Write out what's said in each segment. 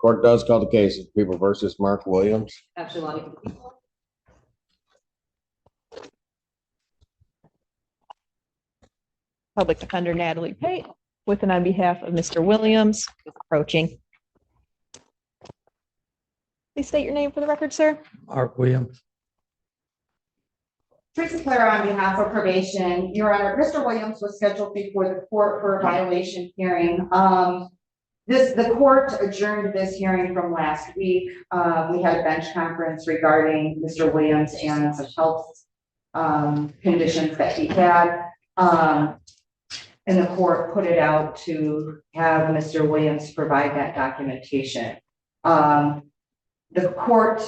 Court does call the case of People versus Mark Williams. Absolutely. Public Defender Natalie Pate, with and on behalf of Mr. Williams, approaching. Please state your name for the record, sir. Mark Williams. Teresa Clara on behalf of probation. Your Honor, Mr. Williams was scheduled before the court for a violation hearing. The court adjourned this hearing from last week. We had a bench conference regarding Mr. Williams and some health conditions that he had. And the court put it out to have Mr. Williams provide that documentation. The court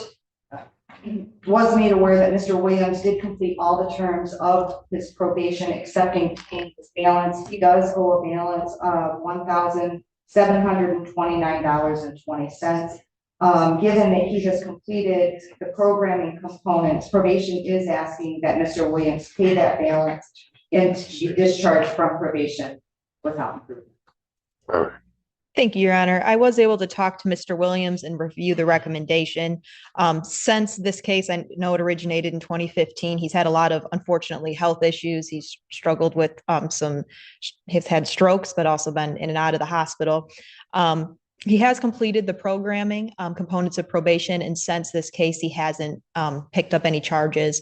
was made aware that Mr. Williams did complete all the terms of his probation, excepting paying his balance. He does owe a balance of $1,729.20. Given that he has completed the programming components, probation is asking that Mr. Williams pay that balance and be discharged from probation without improvement. All right. Thank you, Your Honor. I was able to talk to Mr. Williams and review the recommendation. Since this case, I know it originated in 2015. He's had a lot of, unfortunately, health issues. He's struggled with he's had strokes, but also been in and out of the hospital. He has completed the programming components of probation, and since this case, he hasn't picked up any charges.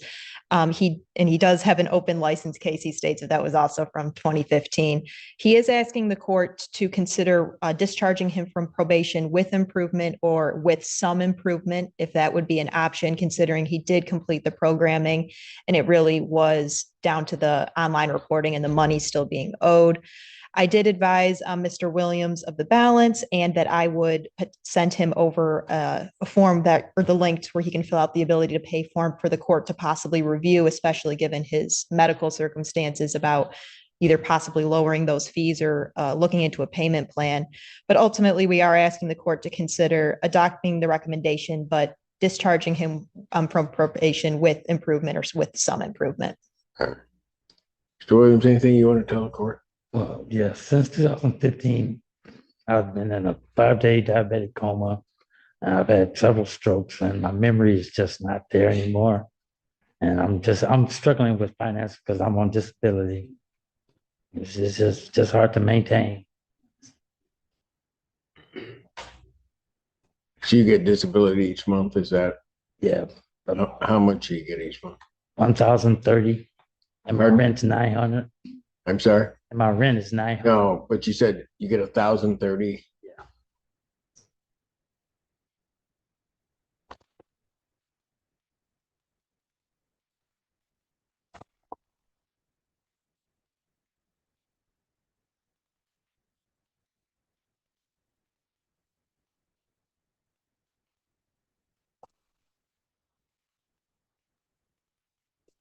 He does have an open license case. He states that was also from 2015. He is asking the court to consider discharging him from probation with improvement or with some improvement, if that would be an option, considering he did complete the programming and it really was down to the online reporting and the money still being owed. I did advise Mr. Williams of the balance and that I would send him over a form or the link where he can fill out the ability to pay form for the court to possibly review, especially given his medical circumstances, about either possibly lowering those fees or looking into a payment plan. But ultimately, we are asking the court to consider adopting the recommendation, but discharging him from probation with improvement or with some improvement. Mr. Williams, anything you want to tell the court? Well, yeah, since 2015, I've been in a 5-day diabetic coma. And I've had several strokes and my memory is just not there anymore. And I'm struggling with finance because I'm on disability. It's just hard to maintain. So you get disability each month, is that? Yeah. How much do you get each month? 1,030 and my rent's 900. I'm sorry? And my rent is 900. No, but you said you get 1,030. Yeah.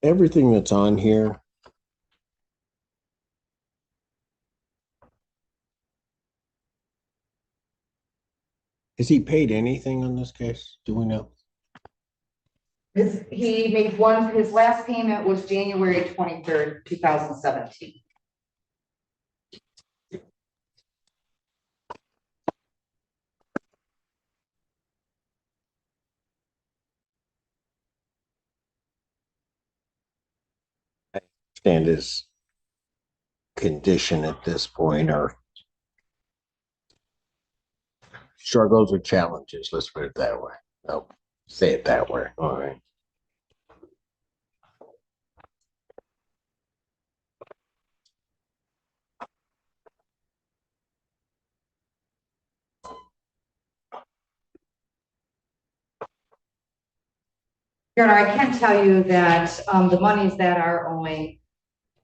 Everything that's on here, has he paid anything on this case? Do we know? He made his last payment was January 23rd, 2017. And his condition at this point are struggles or challenges, let's put it that way. No, say it that way. All right. Your Honor, I can tell you that the monies that are owing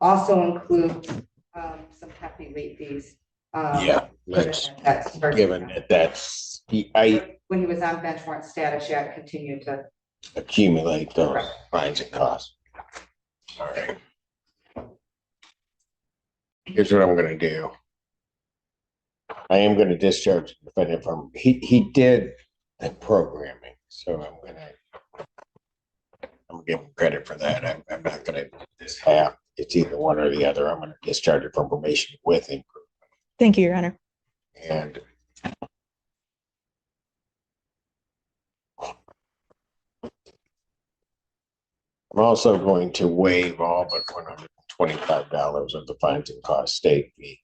also include some hefty late fees. Yeah, that's very given that that's when he was on bench warrant status, yet continued to accumulate those fines and costs. All right. Here's what I'm going to do. I am going to discharge the defendant from he did the programming, so I'm going to give him credit for that. I'm not going to this half. It's either one or the other. I'm going to discharge it from probation with improvement. Thank you, Your Honor. And I'm also going to waive all but $125 of the fines and cost state fee.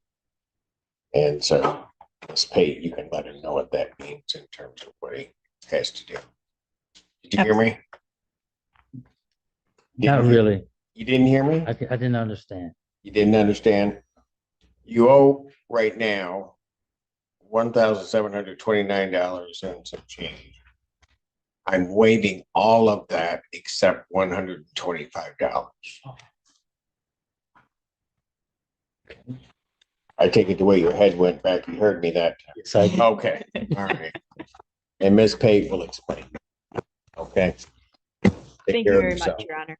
And so Ms. Pate, you can let him know what that means in terms of what he has to do. Did you hear me? Not Didn't hear- really. You didn't hear me? I didn't understand. You didn't understand? You owe right now $1,729 and some change. I'm waiving all of that except $125. I take it the way your head went back. You heard me that time. Yes, I did. Okay, all right. And Ms. Pate will explain. Okay. Take Thank care you of very yourself. much, Your Honor.